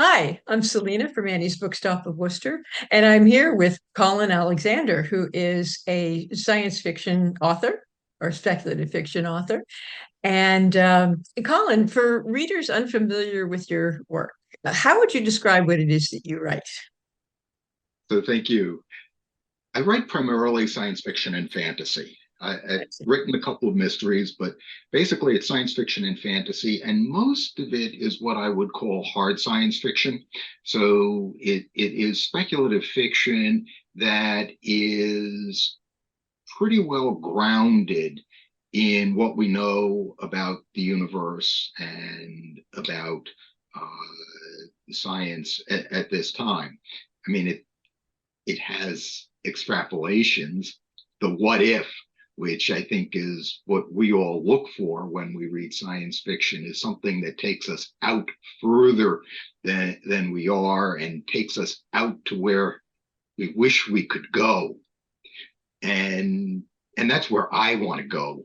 Hi, I'm Selina from Annie's Bookstop of Worcester, and I'm here with Colin Alexander, who is a science fiction author or speculative fiction author. And Colin, for readers unfamiliar with your work, how would you describe what it is that you write? So thank you. I write primarily science fiction and fantasy. I've written a couple of mysteries, but basically it's science fiction and fantasy, and most of it is what I would call hard science fiction. So it is speculative fiction that is pretty well grounded in what we know about the universe and about science at this time. I mean, it has extrapolations, the what if, which I think is what we all look for when we read science fiction, is something that takes us out further than we are and takes us out to where we wish we could go. And and that's where I want to go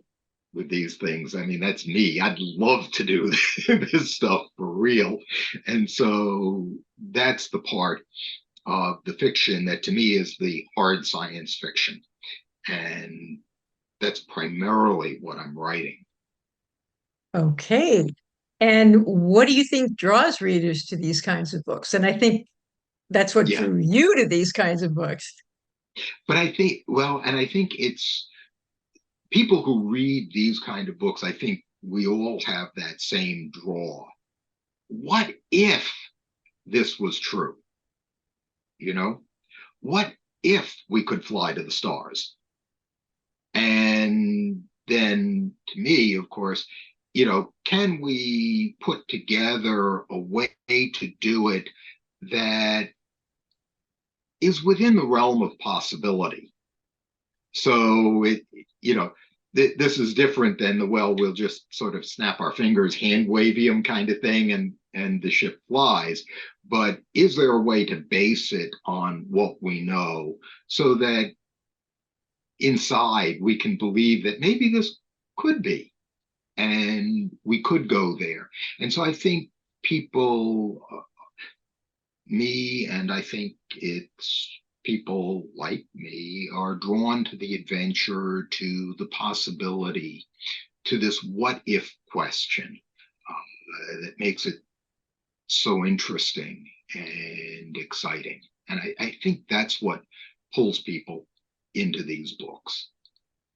with these things. I mean, that's me. I'd love to do this stuff for real. And so that's the part of the fiction that to me is the hard science fiction. And that's primarily what I'm writing. Okay. And what do you think draws readers to these kinds of books? And I think that's what Yeah. drew you to these kinds of books. But I think, well, and I think it's people who read these kind of books, I think we all have that same draw. What if this was true? You know, what if we could fly to the stars? And then to me, of course, can we put together a way to do it that is within the realm of possibility? So this is different than the, well, we'll just sort of snap our fingers, hand wavium kind of thing, and the ship flies. But is there a way to base it on what we know so that inside we can believe that maybe this could be and we could go there? And so I think people, me, and I think it's people like me, are drawn to the adventure, to the possibility, to this what if question that makes it so interesting and exciting. And I think that's what pulls people into these books.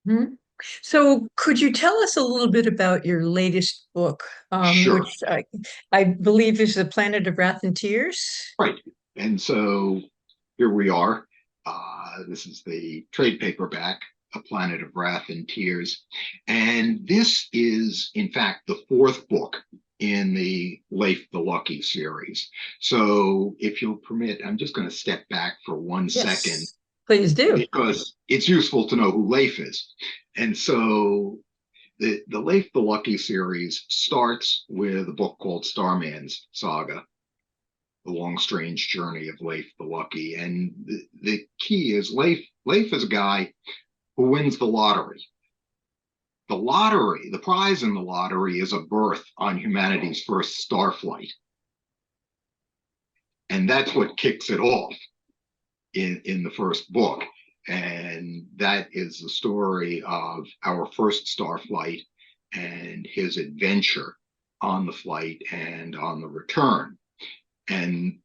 Hmm. So, could you tell us a little bit about your latest book, Sure. which I believe is The Planet of Wrath and Tears? Right. And so here we are. This is the trade paperback, A Planet of Wrath and Tears. And this is, in fact, the fourth book in the Leif the Lucky series. So if you'll permit, I'm just going to step back for 1 second Yes, please do. because it's useful to know who Leif is. And so the Leif the Lucky series starts with a book called Starman's Saga, The Long Strange Journey of Leif the Lucky. And the key is Leif is a guy who wins the lottery. The lottery, the prize in the lottery is a berth on humanity's first star flight. And that's what kicks it off in the first book. And that is the story of our first star flight and his adventure on the flight and on the return. And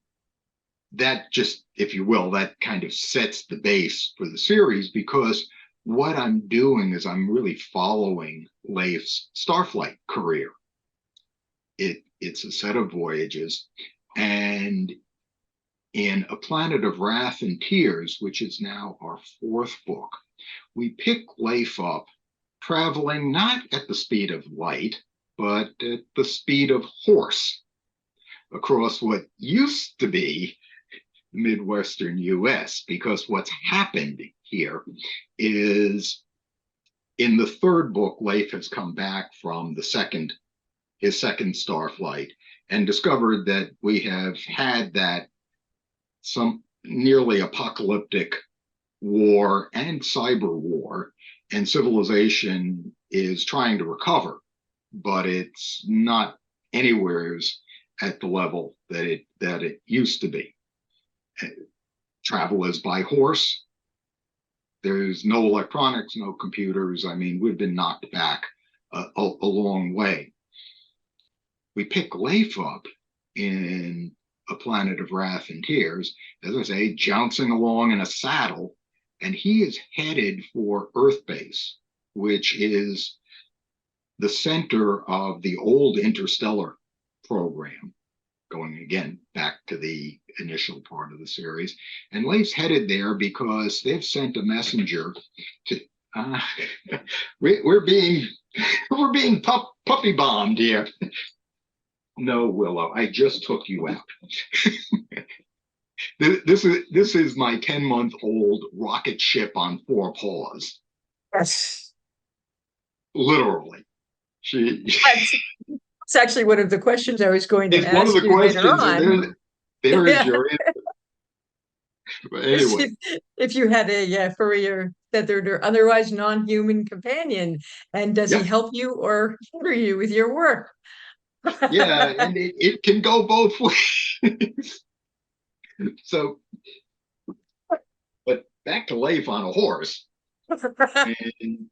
that just, if you will, that kind of sets the base for the series, because what I'm doing is I'm really following Leif's starflight career. It's a set of voyages, and in A Planet of Wrath and Tears, which is now our fourth book, we pick Leif up traveling not at the speed of light, but at the speed of horse across what used to be Midwestern US. Because what's happened here is in the third book, Leif has come back from his second star flight and discovered that we have had that some nearly apocalyptic war and cyber war, and civilization is trying to recover, but it's not anywhere at the level that it used to be. Travel is by horse. There's no electronics, no computers. I mean, we've been knocked back a long way. We pick Leif up in A Planet of Wrath and Tears, as I say, jouncing along in a saddle, and he is headed for Earth Base, which is the center of the old interstellar program, going again back to the initial part of the series. And Leif's headed there because they've sent a messenger to. We're being puppy bombed here. No, Willow, I just took you out. This is my 10-month-old rocket ship on 4 paws. Yes. Literally. It's actually one of the questions I was going to ask one of the you later questions. on. There is your But anyway. If you had a furrier, feathered, or otherwise non-human companion, and does he help you or hinder you with your work? Yeah, and it can go both ways. So, but back to Leif on a horse. And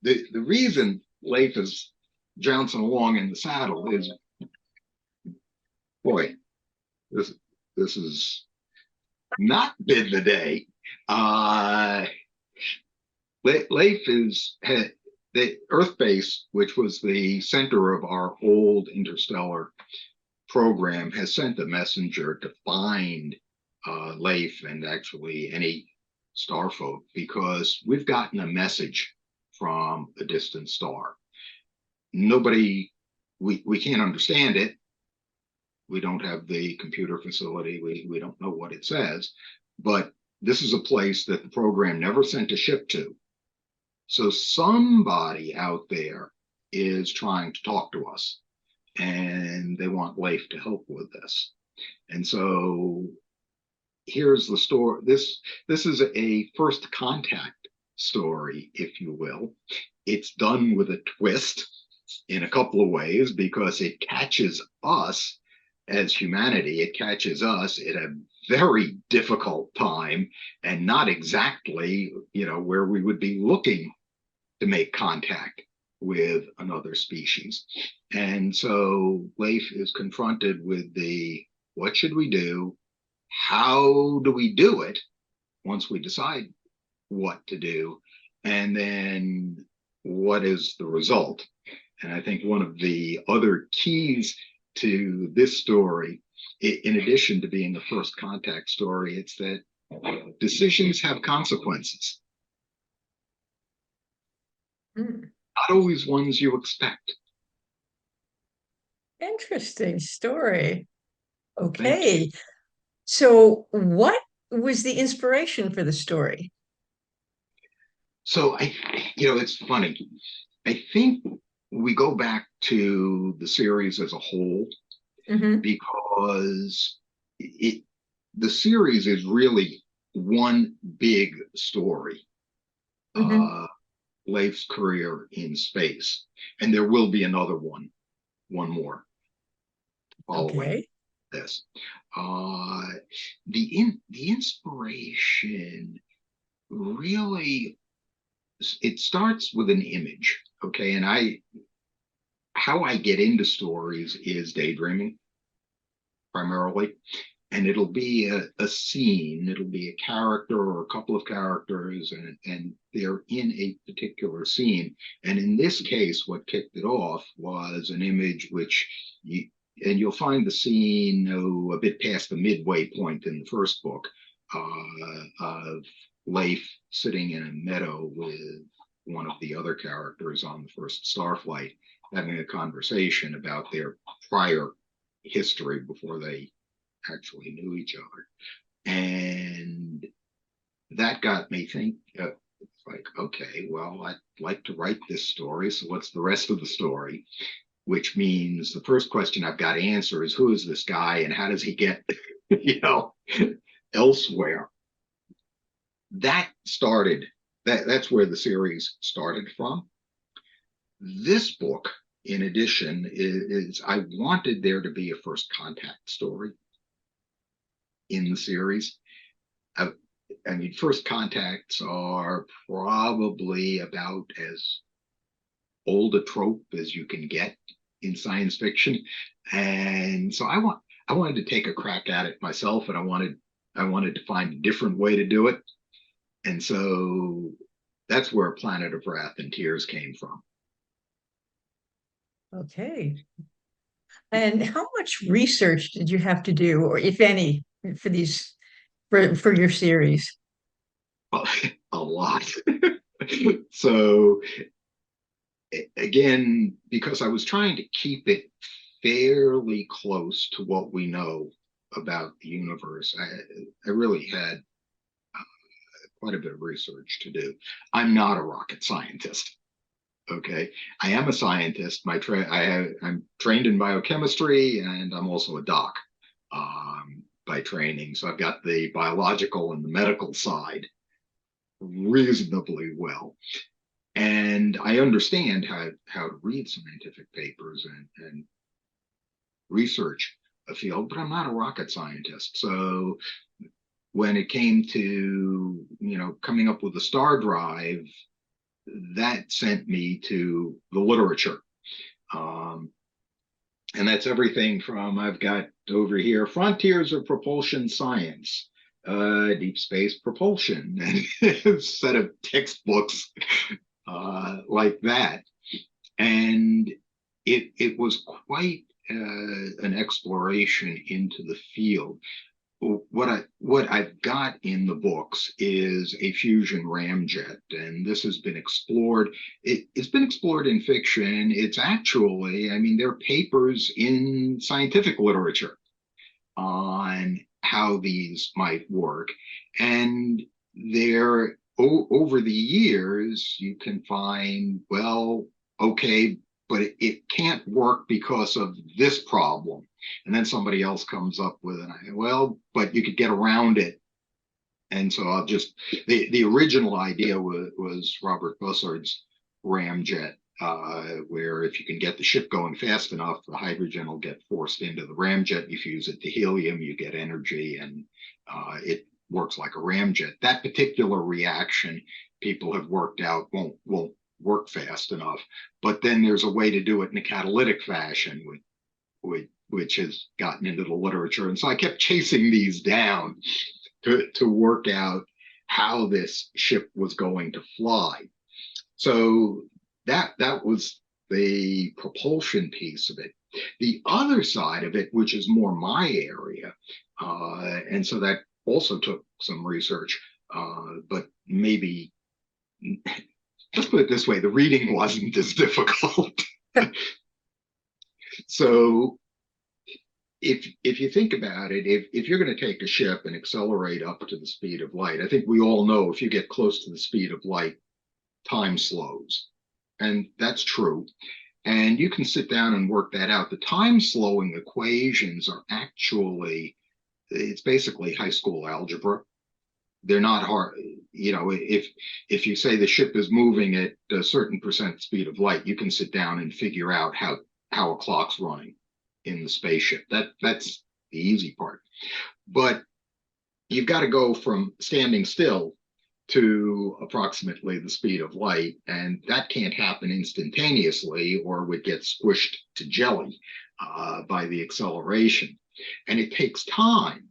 the reason Leif is jouncing along in the saddle is, boy, this is not been the day. Leif is the Earth Base, which was the center of our old interstellar program, has sent a messenger to find Leif and actually any starfolk, because we've gotten a message from a distant star. We can't understand it. We don't have the computer facility. We don't know what it says, but this is a place that the program never sent a ship to. So somebody out there is trying to talk to us, and they want Leif to help with this. And so here's the story. This is a first contact story, if you will. It's done with a twist in a couple of ways, because it catches us as humanity. It catches us at a very difficult time, and not exactly, where we would be looking to make contact with another species. And so Leif is confronted with what should we do? How do we do it once we decide what to do? And then what is the result? And I think one of the other keys to this story, in addition to being a first contact story, it's that decisions have consequences. Not always ones you expect. Interesting story. Okay. So what was the inspiration for the story? So it's funny. I think we go back to the series as a whole, because the series is really one big story. Leif's career in space, and there will be one more following this. The inspiration really, it starts with an image, okay? And how I get into stories is daydreaming primarily. And it'll be a scene, it'll be a character or a couple of characters, and they're in a particular scene. And in this case, what kicked it off was an image you'll find the scene a bit past the midway point in the first book, of Leif sitting in a meadow with one of the other characters on the first Starflight, having a conversation about their prior history before they actually knew each other. And that got me thinking, like, okay, well, I'd like to write this story, so what's the rest of the story? Which means the first question I've got to answer is, who is this guy and how does he get elsewhere? That's where the series started from. This book in addition, is I wanted there to be a first contact story in the series. I, I mean, first contacts are probably about as old a trope as you can get in science fiction, and so I wanted to take a crack at it myself, and I wanted to find a different way to do it, and so that's where Planet of Wrath and Tears came from. Okay. And how much research did you have to do, or if any, for these for your series? A lot. So again, because I was trying to keep it fairly close to what we know about the universe, I really had quite a bit of research to do. I'm not a rocket scientist. Okay, I am a scientist. I'm trained in biochemistry, and I'm also a doc by training. So I've got the biological and the medical side reasonably well, and I understand how to read scientific papers and research a field, but I'm not a rocket scientist. So when it came to coming up with a star drive, that sent me to the literature. Um, and that's everything from, I've got over here, Frontiers of Propulsion Science, Deep Space Propulsion, and a set of textbooks like that. And it was quite an exploration into the field. What I've got in the books is a fusion ramjet, and this has been explored. It's been explored in fiction. It's actually, I mean, there are papers in scientific literature on how these might work, and there over the years you can find, well, okay, but it can't work because of this problem. And then somebody else comes up with an idea, well, but you could get around it. And so I'll just, the original idea was Robert Bussard's ramjet, where if you can get the ship going fast enough, the hydrogen will get forced into the ramjet. You fuse it to helium, you get energy, and it works like a ramjet. That particular reaction, people have worked out, won't work fast enough. But then there's a way to do it in a catalytic fashion, which has gotten into the literature. And so I kept chasing these down to work out how this ship was going to fly. So that was the propulsion piece of it. The other side of it, which is more my area, and so that also took some research, but maybe, let's put it this way, the reading wasn't as difficult. So if you think about it, if you're going to take a ship and accelerate up to the speed of light, I think we all know if you get close to the speed of light, time slows. And that's true. And you can sit down and work that out. The time slowing equations are actually, it's basically high school algebra. They're not hard. If you say the ship is moving at a certain percent speed of light, you can sit down and figure out how a clock's running in the spaceship. That's the easy part. But you've got to go from standing still to approximately the speed of light, and that can't happen instantaneously, or it would get squished to jelly by the acceleration. And it takes time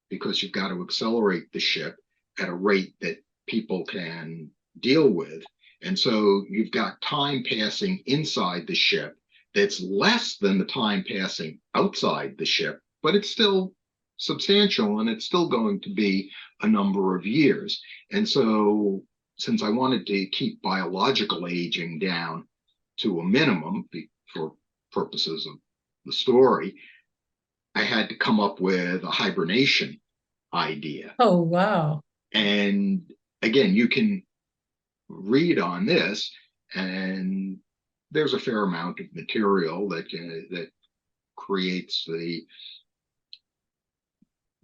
because you've got to accelerate the ship at a rate that people can deal with. And so you've got time passing inside the ship that's less than the time passing outside the ship, but it's still substantial, and it's still going to be a number of years. And so since I wanted to keep biological aging down to a minimum for purposes of the story, I had to come up with a hibernation idea. Oh, wow. And again, you can read on this, and there's a fair amount of material that creates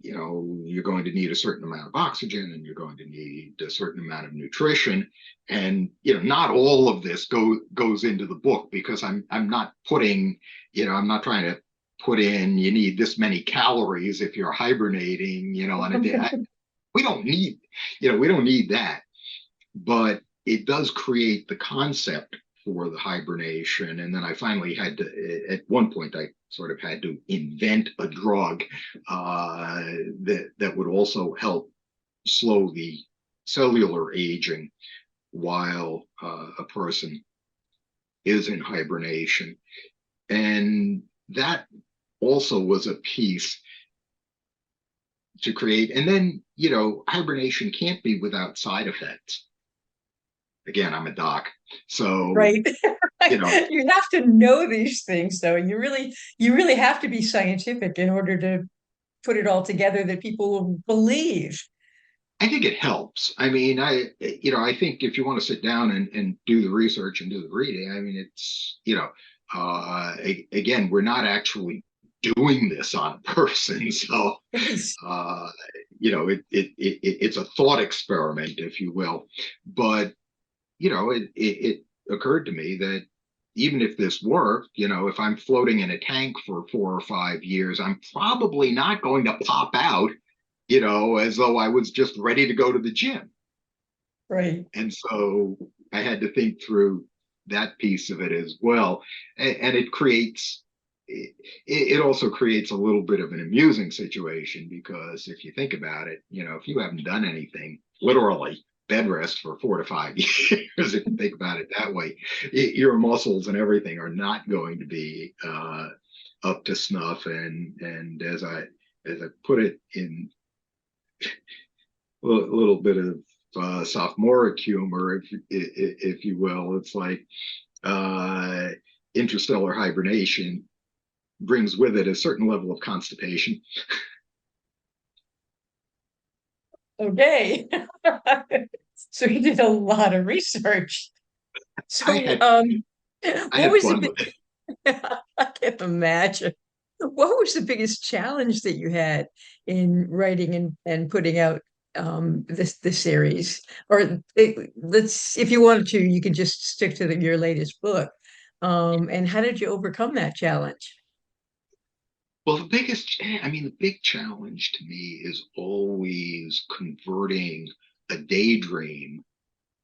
you're going to need a certain amount of oxygen and you're going to need a certain amount of nutrition. And, not all of this goes into the book, because I'm not putting, I'm not trying to put in, you need this many calories if you're hibernating, on a day. We don't need, we don't need that. But it does create the concept for the hibernation. And then I finally had to, at one point, I sort of had to invent a drug that would also help slow the cellular aging while a person is in hibernation. And that also was a piece to create. And then, hibernation can't be without side effects. Again, I'm a doc, so Right. you know, You have to know these things, though. You really have to be scientific in order to put it all together that people will believe. I think it helps. I mean, I think if you want to sit down and do the research and do the reading, I mean, it's, again, we're not actually doing this on a person. So, Yes. it's a thought experiment, if you will. But, it occurred to me that even if this worked, if I'm floating in a tank for 4 or 5 years, I'm probably not going to pop out, as though I was just ready to go to the gym. Right. And so I had to think through that piece of it as well. And it also creates a little bit of an amusing situation, because if you think about it, if you haven't done anything, literally bed rest for 4 to 5 years, if you think about it that way, your muscles and everything are not going to be up to snuff. And as I put it in a little bit of sophomoric humor, if you will, it's like uh, interstellar hibernation brings with it a certain level of constipation. Okay. So you did a lot of research. I So, had I what had was the fun big, with it. I can't imagine. What was the biggest challenge that you had in writing and putting out this series? Or let's, if you wanted to, you can just stick to your latest book. And how did you overcome that challenge? Well, the big challenge to me is always converting a daydream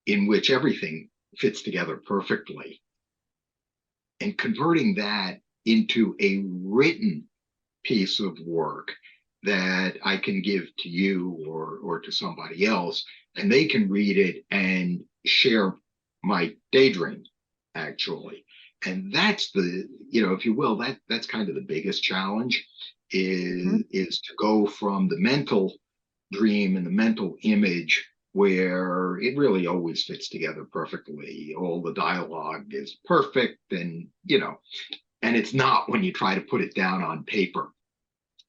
in which everything fits together perfectly, and converting that into a written piece of work that I can give to you or to somebody else, and they can read it and share my daydream, actually. And that's if you will, that's kind of the biggest challenge, Mhm. is to go from the mental dream and the mental image, where it really always fits together perfectly. All the dialogue is perfect, and it's not when you try to put it down on paper.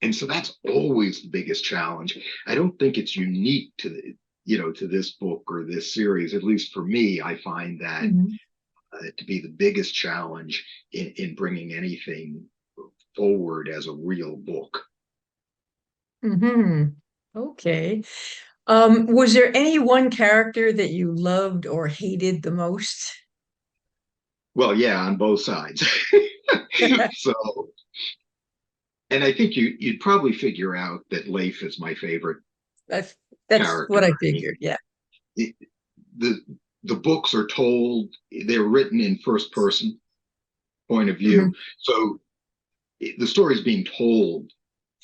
And so that's always the biggest challenge. I don't think it's unique to this book or this series. At least for me, I find that Mhm. to be the biggest challenge in bringing anything forward as a real book. Hmm. Okay. Was there any one character that you loved or hated the most? Well, yeah, on both sides. So, and I think you'd probably figure out that Leif is my favorite That's that's character. what I I mean, figured. Yeah. it, the the books are told, they're written in first person point of view. Hmm. So the story is being told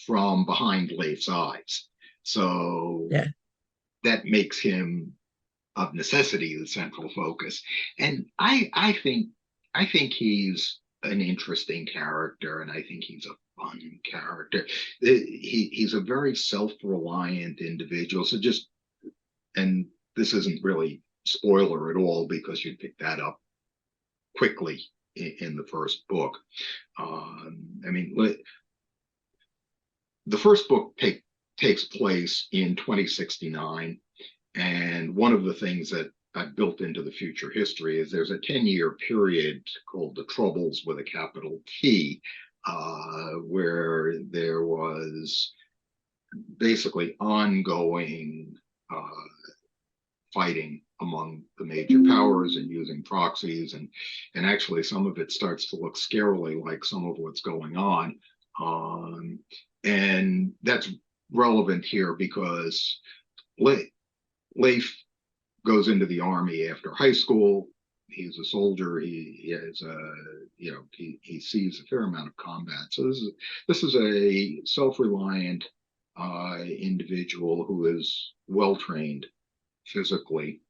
from behind Leif's eyes. So Yeah. that makes him of necessity the central focus. And I think he's an interesting character, and I think he's a fun character. He's a very self-reliant individual. So and this isn't really spoiler at all, because you pick that up quickly in the first book. I mean, the first book takes place in 2069, and one of the things that I've built into the future history is there's a 10-year period called the Troubles with a capital T, where there was basically ongoing fighting among the major powers and using proxies, and actually some of it starts to look scarily like some of what's going on, and that's relevant here because Leif goes into the army after high school. He's a soldier. He has a, he sees a fair amount of combat. So this is a self-reliant individual who is well trained physically.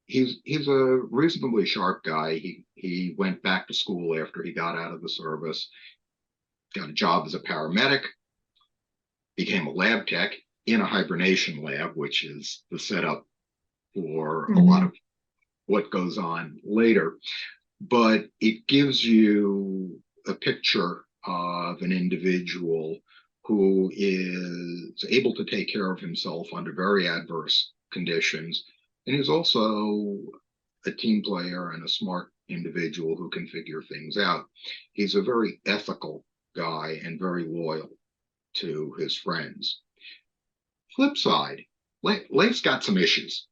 He's a reasonably sharp guy. He went back to school after he got out of the service, got a job as a paramedic, became a lab tech in a hibernation lab, which is the setup for a lot of what goes on later. But it gives you a picture of an individual who is able to take care of himself under very adverse conditions, and is also a team player and a smart individual who can figure things out. He's a very ethical guy and very loyal to his friends. Flip side, Leif's got some issues,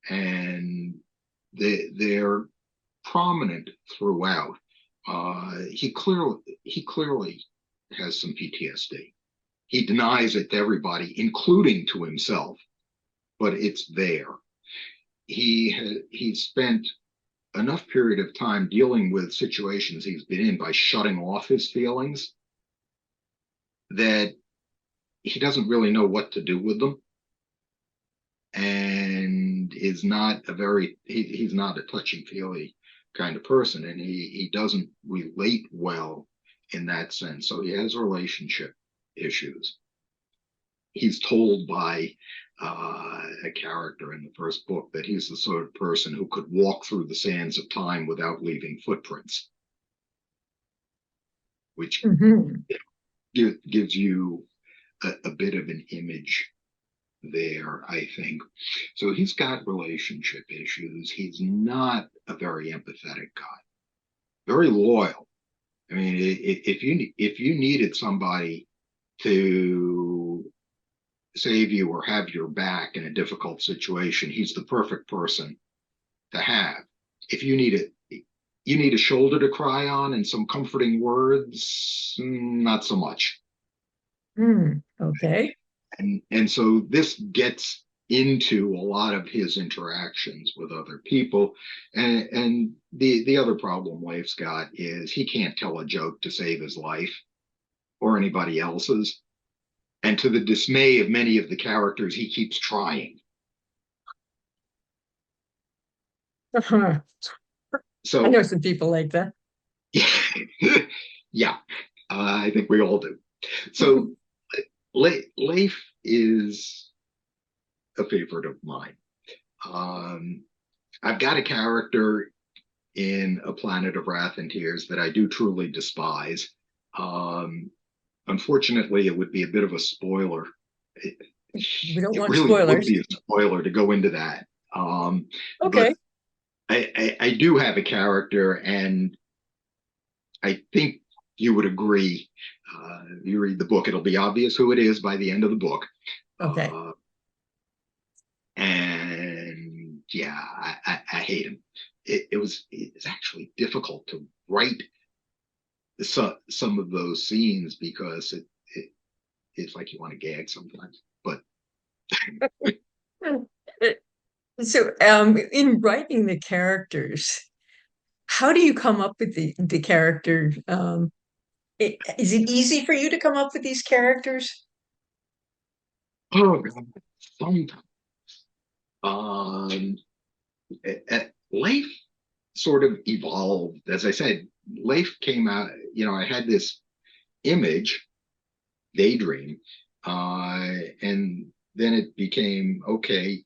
and they're prominent throughout. He clearly has some PTSD. He denies it to everybody, including to himself, but it's there. He's spent enough period of time dealing with situations he's been in by shutting off his feelings that he doesn't really know what to do with them, and is not he's not a touchy-feely kind of person, and he doesn't relate well in that sense. So he has relationship issues. He's told by a character in the first book that he's the sort of person who could walk through the sands of time without leaving footprints, which gives you a bit of an image there, I think. So he's got relationship issues. He's not a very empathetic guy, very loyal. I mean, if you needed somebody to save you or have your back in a difficult situation, he's the perfect person to have. If you need a shoulder to cry on and some comforting words, not so much. Okay. And so this gets into a lot of his interactions with other people. And the other problem Leif's got is he can't tell a joke to save his life or anybody else's. And to the dismay of many of the characters, he keeps trying. So I know some people like that. Yeah, I think we all do. So Leif is a favorite of mine. I've got a character in A Planet of Wrath and Tears that I do truly despise. Unfortunately, it would be a bit of a spoiler. We don't want really spoilers. would be a spoiler to go into that. Okay. But I do have a character, and I think you would agree. You read the book, it'll be obvious who it is by the end of the book. Okay. And yeah, I hate him. It's actually difficult to write some of those scenes because it's like you want to gag sometimes. But So, in writing the characters, how do you come up with the character? Is it easy for you to come up with these characters? oh God, sometimes um, Leif sort of evolved. As I said, Leif came out. I had this image, daydream, and then it became okay.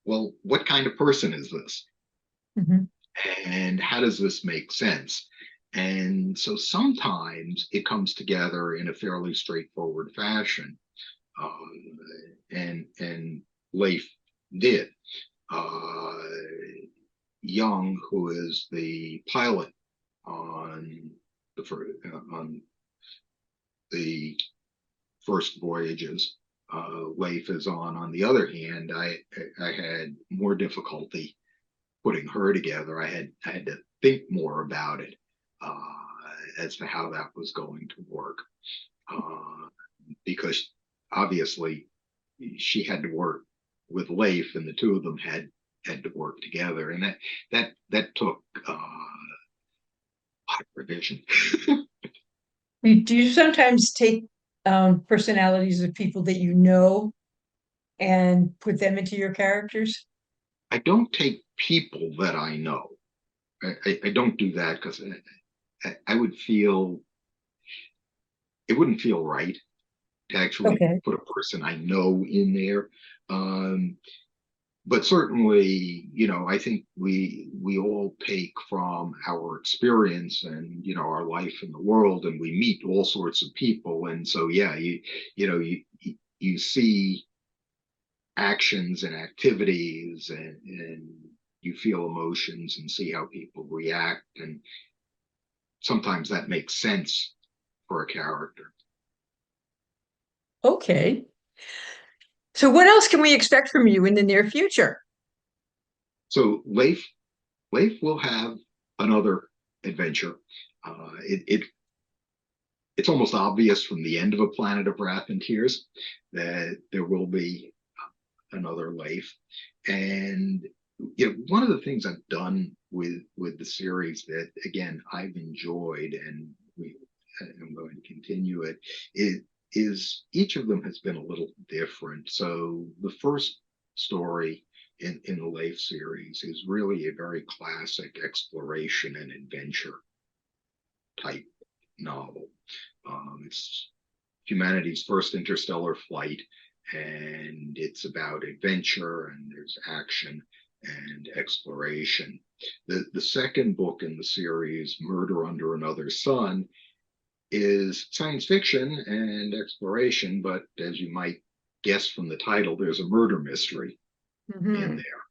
Well, what kind of person is this? And how does this make sense? And so sometimes it comes together in a fairly straightforward fashion, and Leif did. Young, who is the pilot on the first voyages. Leif is on. On the other hand, I had more difficulty putting her together. I had to think more about it as to how that was going to work, because obviously she had to work with Leif, and the two of them had to work together, and that took a lot of revision. Do you sometimes take personalities of people that you know and put them into your characters? I don't take people that I know. I don't do that because I would feel it wouldn't feel right to actually Okay. put a person I know in there. But certainly, I think we all take from our experience and our life in the world, and we meet all sorts of people, and so yeah, you see actions and activities, and you feel emotions and see how people react, and sometimes that makes sense for a character. Okay. So what else can we expect from you in the near future? So Leif will have another adventure. It's almost obvious from the end of A Planet of Wrath and Tears that there will be another Leif. And one of the things I've done with the series that again I've enjoyed, and I'm going to continue it, is each of them has been a little different. So the first story in the Leif series is really a very classic exploration and adventure type novel. It's humanity's first interstellar flight, and it's about adventure, and there's action and exploration. The second book in the series, Murder Under Another Sun, is science fiction and exploration, but as you might guess from the title, there's a murder mystery in there.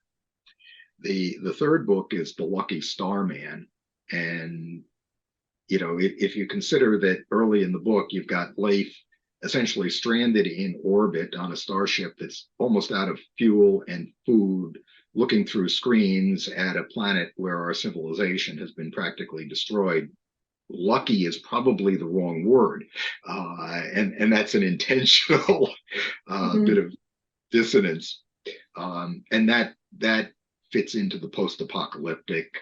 The third book is The Lucky Starman, and if you consider that early in the book you've got Leif essentially stranded in orbit on a starship that's almost out of fuel and food, looking through screens at a planet where our civilization has been practically destroyed. Lucky is probably the wrong word, and that's an intentional bit of dissonance, and that fits into the post-apocalyptic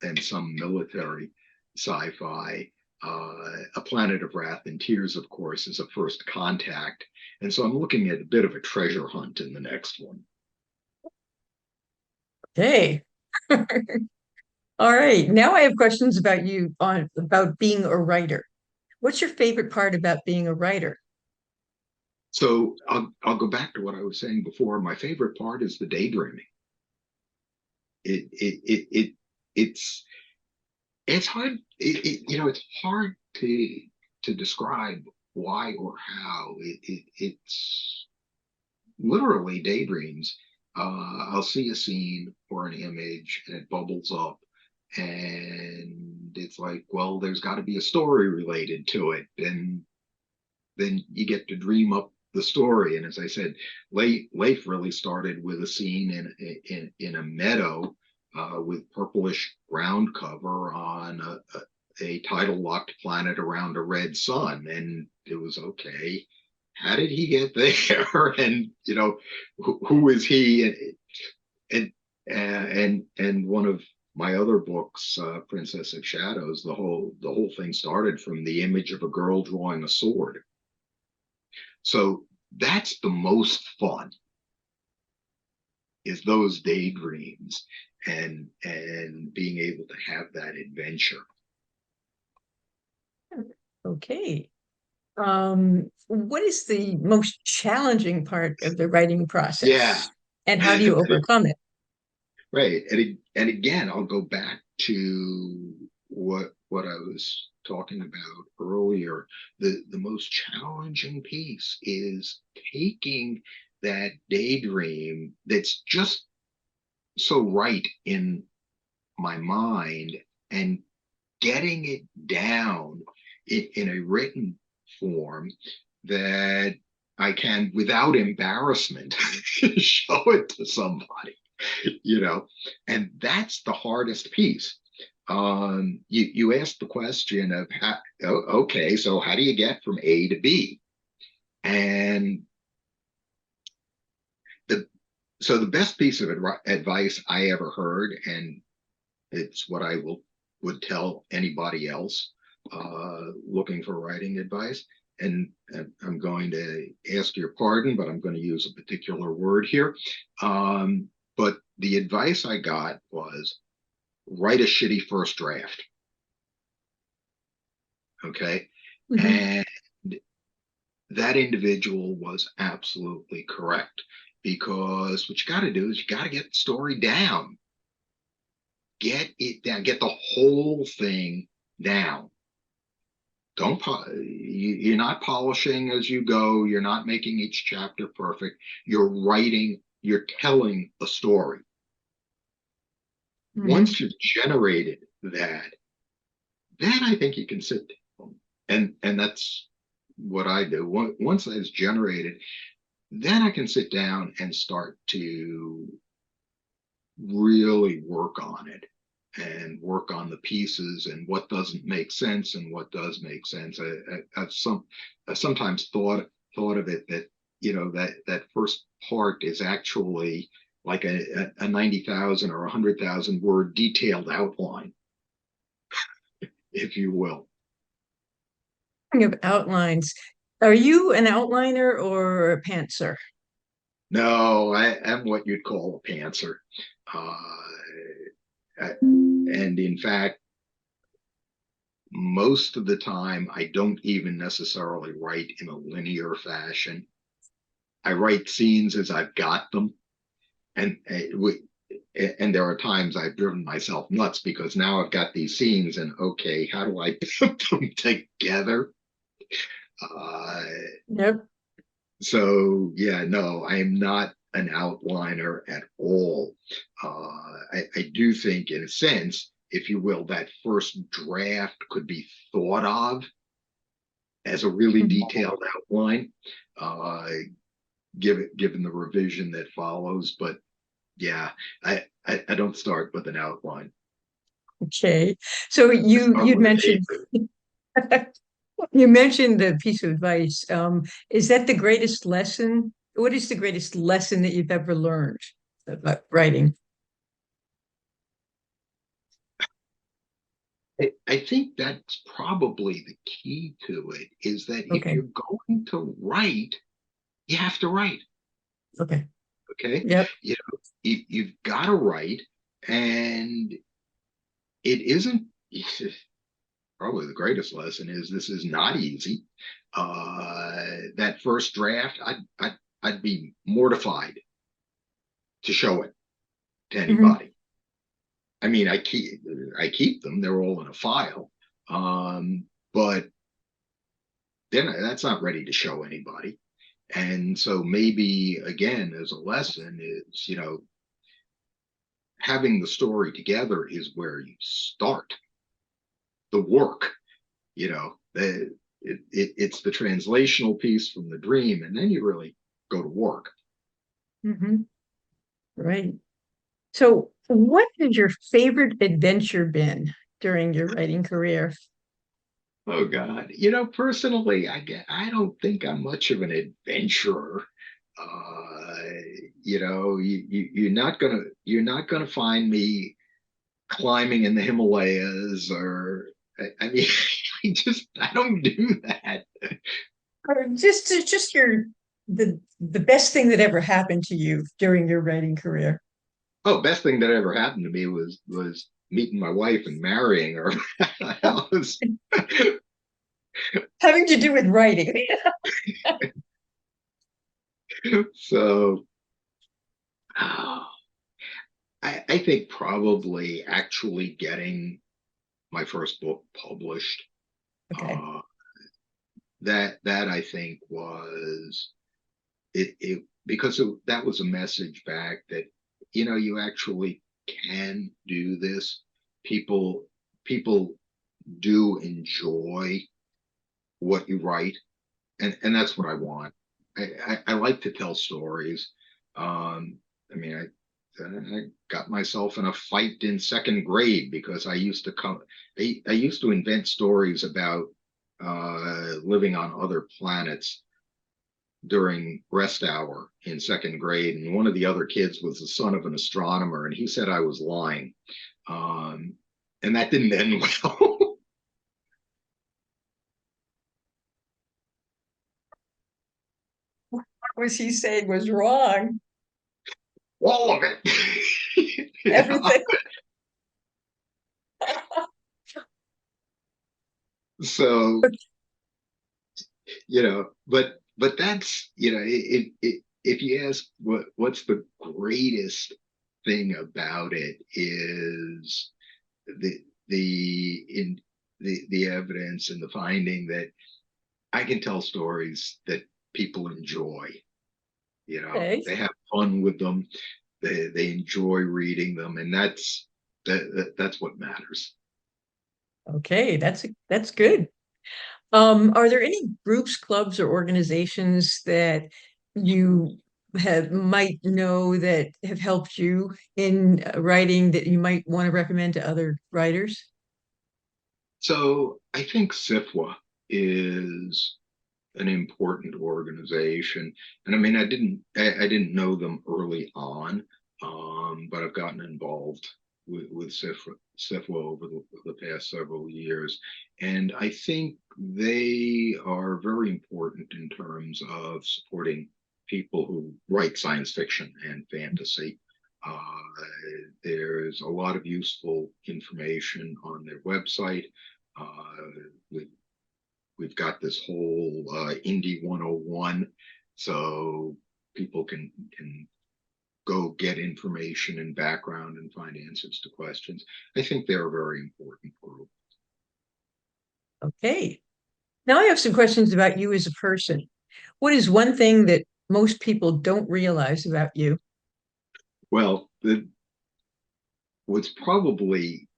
and some military sci-fi. A Planet of Wrath and Tears, of course, is a first contact, and so I'm looking at a bit of a treasure hunt in the next one. Okay. All right. Now I have questions about you on about being a writer. What's your favorite part about being a writer? So I'll go back to what I was saying before. My favorite part is the daydreaming. It's it's hard. It's hard to describe why or how. It's literally daydreams. I'll see a scene or an image, and it bubbles up, and it's like, well, there's got to be a story related to it, and then you get to dream up the story. And as I said, Leif really started with a scene in a meadow with purplish ground cover on a tidal locked planet around a red sun, and it was okay. How did he get there? And who is he? And one of my other books, Princess of Shadows, the whole thing started from the image of a girl drawing a sword. So that's the most fun, is those daydreams and being able to have that adventure. Okay. What is the most challenging part of the writing process? Yeah. And how do you overcome it? Right. And again, I'll go back to what I was talking about earlier. The most challenging piece is taking that daydream that's just so right in my mind and getting it down in a written form that I can, without embarrassment, show it to somebody, you know, and that's the hardest piece. You asked the question of how, okay, so how do you get from A to B? And the so the best piece of advice I ever heard, and it's what I would tell anybody else looking for writing advice. And I'm going to ask your pardon, but I'm going to use a particular word here. But the advice I got was write a shitty first draft. Okay. Mhm. And that individual was absolutely correct, because what you got to do is you got to get the story down, get it down, get the whole thing down. Don't you're not polishing as you go. You're not making each chapter perfect. You're writing, you're telling a story. Mhm. Once you've generated that, then I think you can sit down. And that's what I do. Once that's generated, then I can sit down and start to really work on it and work on the pieces and what doesn't make sense and what does make sense. I've sometimes thought of it that, you know, that first part is actually like a 90,000 or 100,000 word detailed outline, if you will. Speaking of outlines, are you an outliner or a pantser? No, I am what you'd call a pantser. And in fact, most of the time, I don't even necessarily write in a linear fashion. I write scenes as I've got them, and and there are times I've driven myself nuts because now I've got these scenes, and okay, how do I put them together? Uh, Yep. so yeah, no, I am not an outliner at all. I do think, in a sense, if you will, that first draft could be thought of as a really Mhm. detailed outline, uh, given the revision that follows. But yeah, I don't start with an outline. Okay. So I start you'd with a mentioned paper. you mentioned the piece of advice. Is that the greatest lesson? What is the greatest lesson that you've ever learned about writing? I think that's probably the key to it, is that if Okay. you're going to write, you have to write. Okay. Okay. Yep. You know, you've got to write, and it isn't. Probably the greatest lesson is this is not easy. That first draft, I'd be mortified to show it to Hmm. anybody. I mean, I keep them; they're all in a file, but then that's not ready to show anybody. And so maybe again, as a lesson, is, you know, having the story together is where you start the work. You know, it's the translational piece from the dream, and then you really go to work. Hmm. Right. So, what has your favorite adventure been during your writing career? Oh God, you know, personally, I don't think I'm much of an adventurer. Uh, you know, you're not gonna find me climbing in the Himalayas, or I mean, I don't do that. Or just your the best thing that ever happened to you during your writing career, Oh, best thing that ever happened to me was meeting my wife and marrying her. That was having to do with writing. so. Oh, I think probably actually getting my first book published. Okay. Uh, that I think was it because that was a message back that, you know, you actually can do this. People people do enjoy what you write, and that's what I want. I like to tell stories. I mean, I got myself in a fight in second grade because I used to invent stories about living on other planets during rest hour in second grade, and one of the other kids was the son of an astronomer, and he said I was lying, um, and that didn't end well. What was he saying was wrong? All of it. Yeah. Everything. So but that's if you ask what's the greatest thing about it is the the evidence and the finding that I can tell stories that people enjoy. Okay. They have fun with them. They enjoy reading them, and that's what matters. Okay, that's good. Are there any groups, clubs, or organizations that you have might know that have helped you in writing that you might want to recommend to other writers? So I think SIFWA is an important organization. And I mean, I didn't know them early on, but I've gotten involved with SIFWA over the past several years. And I think they are very important in terms of supporting people who write science fiction and fantasy. Uh, there's a lot of useful information on their website. With we've got this whole Indie 101, so people can go get information and background and find answers to questions. I think they're a very important group. Okay. Now I have some questions about you as a person. What is one thing that most people don't realize about you? Well, what's probably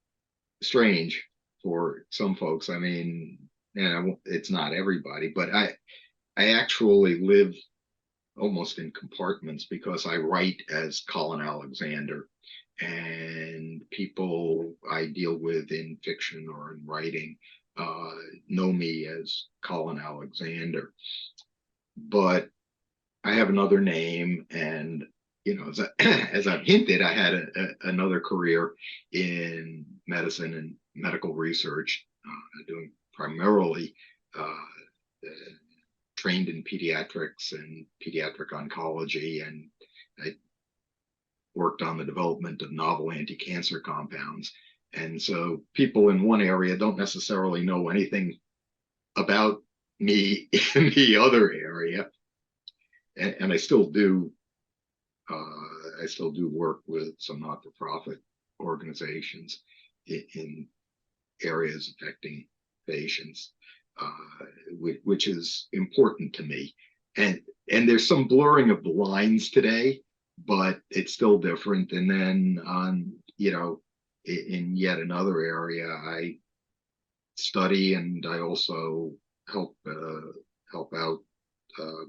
strange for some folks, I mean, and it's not everybody, but I actually live almost in compartments because I write as Colin Alexander, and people I deal with in fiction or in writing uh, know me as Colin Alexander. But I have another name, and as I've hinted, I had another career in medicine and medical research, doing primarily uh, trained in pediatrics and pediatric oncology, and I worked on the development of novel anti-cancer compounds. And so people in one area don't necessarily know anything about me in the other area. And I still do work with some not-for-profit organizations in areas affecting patients, which is important to me. And there's some blurring of the lines today, but it's still different. And then in yet another area, I study and I also help help out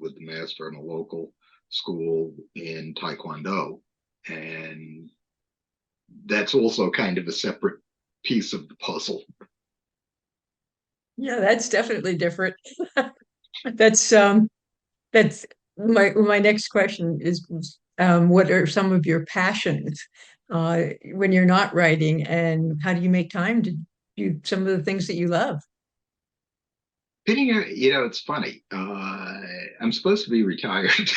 with the master in a local school in Taekwondo, and that's also kind of a separate piece of the puzzle. Yeah, that's definitely different. That's that's my next question is what are some of your passions when you're not writing, and how do you make time to do some of the things that you love? It's funny. I'm supposed to be retired,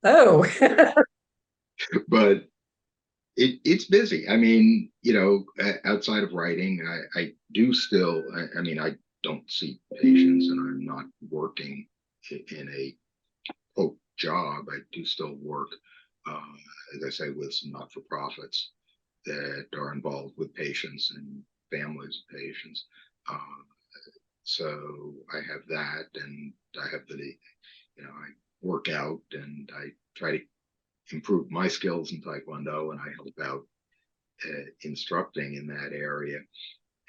Oh, but it's busy. I mean, outside of writing, I do still, I mean, I don't see patients and I'm not working in a quote job. I do still work, as I say, with some not for profits that are involved with patients and families of patients. Uh, so I have that, and I have I work out and I try to improve my skills in Taekwondo, and I help out instructing in that area.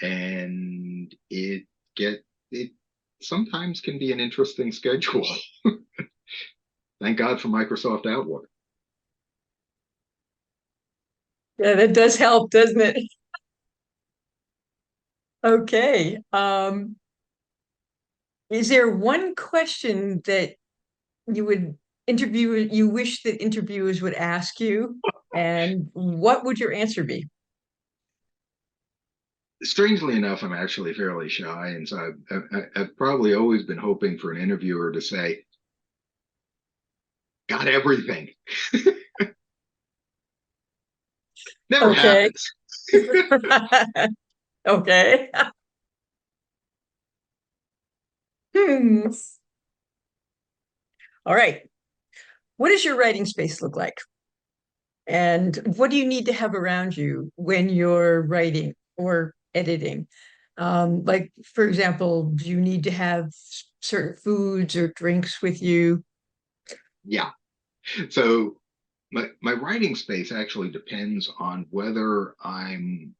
And it sometimes can be an interesting schedule. Thank God for Microsoft Outlook. Yeah, that does help, doesn't it? Okay. Is there one question that you wish that interviewers would ask you, and what would your answer be? Strangely enough, I'm actually fairly shy, and so I've probably always been hoping for an interviewer to say, "Got everything." Never Okay. happens. Okay. Hmm. All right. What does your writing space look like? And what do you need to have around you when you're writing or editing? Like, for example, do you need to have certain foods or drinks with you? Yeah. So my writing space actually depends on whether I'm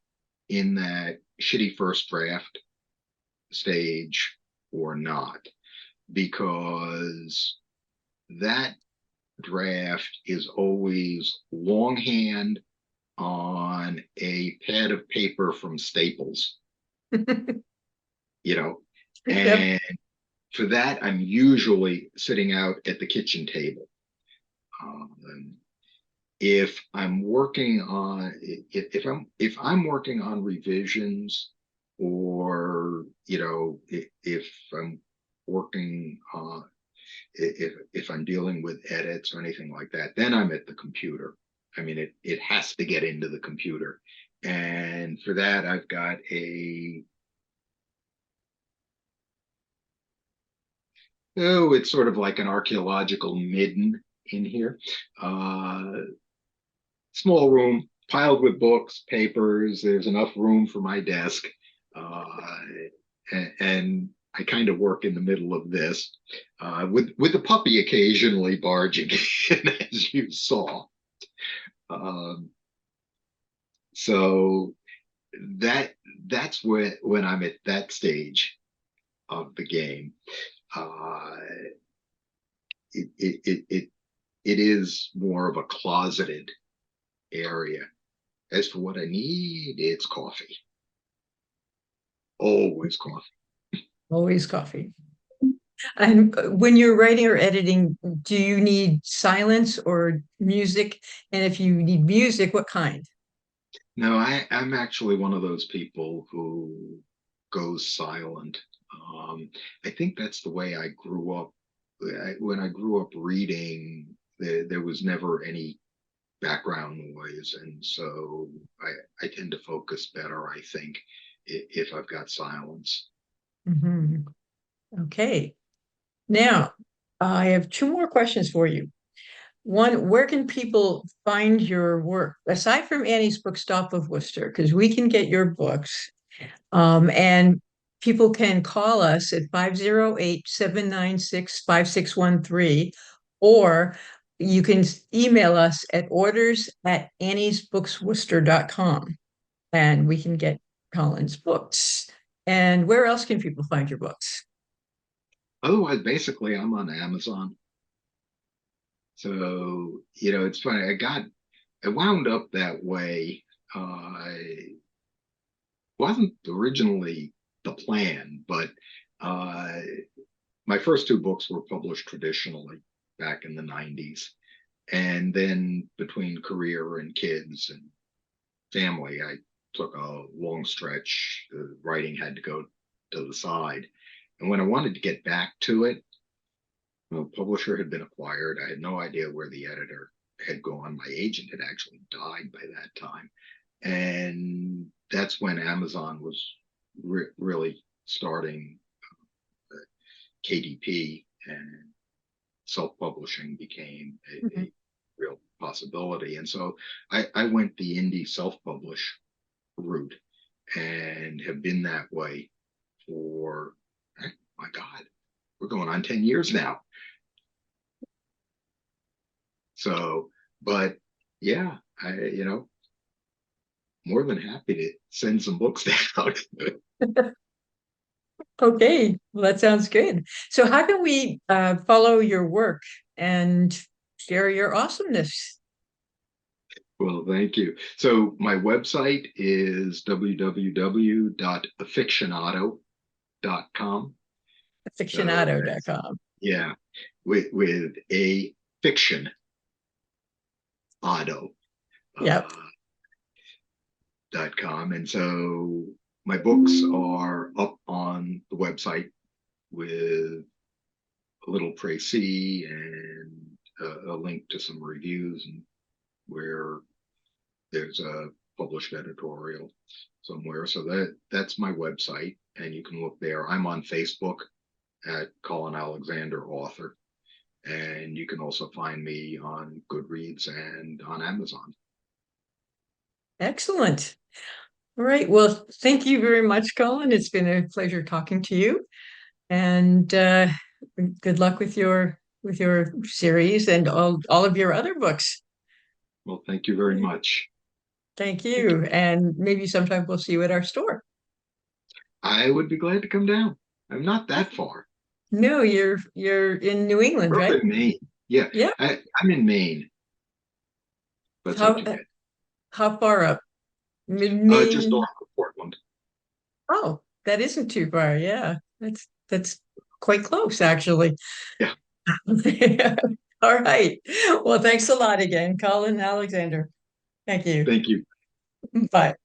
in that shitty first draft stage or not, because that draft is always longhand on a pad of paper from Staples, you know, Yep. and for that, I'm usually sitting out at the kitchen table. Um, if I'm working on revisions, or if I'm working if I'm dealing with edits or anything like that, then I'm at the computer. I mean, it has to get into the computer, and for that I've got it's sort of like an archaeological midden in here. uh Small room piled with books, papers. There's enough room for my desk. Uh, and I kind of work in the middle of this, with the puppy occasionally barging in, as you saw. Um, so that that's when I'm at that stage of the game. Uh, it is more of a closeted area. As for what I need, it's coffee. Always coffee. Always coffee. And when you're writing or editing, do you need silence or music? And if you need music, what kind? No, I'm actually one of those people who goes silent. I think that's the way I grew up. When I grew up reading, there was never any background noise, and so I tend to focus better, I think, if I've got silence. Mhm. Okay. Now, I have two more questions for you. One, where can people find your work aside from Annie's Bookstop of Worcester? Because we can get your books, and people can call us at 508-796-5613, or you can email us at orders@anniesbooksworcester.com, and we can get Colin's books. And where else can people find your books? Otherwise, basically, I'm on Amazon. So, it's funny. I wound up that way. It wasn't originally the plan, but uh, my first two books were published traditionally back in the 90s. And then between career and kids and family, I took a long stretch. The writing had to go to the side. And when I wanted to get back to it, the publisher had been acquired. I had no idea where the editor had gone. My agent had actually died by that time. And that's when Amazon was really starting KDP, and self-publishing became Mhm. a real possibility. And so I went the indie self-publish route, and have been that way for, my God, we're going on 10 years now. So, but yeah, more than happy to send some books down. Okay, well, that sounds good. So how can we follow your work and share your awesomeness? Well, thank you. So my website is www.afictionado.com. So that's, Aficionado.com. yeah, with a fiction auto Yep. uh, .com. And so my books are up on the website with a little précis and a link to some reviews and where there's a published editorial somewhere. So that's my website, and you can look there. I'm on Facebook at Colin Alexander Author, and you can also find me on Goodreads and on Amazon. Excellent. All right. Well, thank you very much, Colin. It's been a pleasure talking to you. And good luck with your series and all of your other books. Well, thank you very much. Thank Thank you. you. And maybe sometime we'll see you at our store. I would be glad to come down. I'm not that far. No, you're in New England, We're up right? in Maine. Yeah, Yeah. I'm in Maine. That's not How too bad. how far up? Just Maine. off of Portland. Oh, that isn't too far. Yeah. That's quite close, actually. Yeah, All right. Well, thanks a lot again, Colin Alexander. Thank you. thank you. Bye.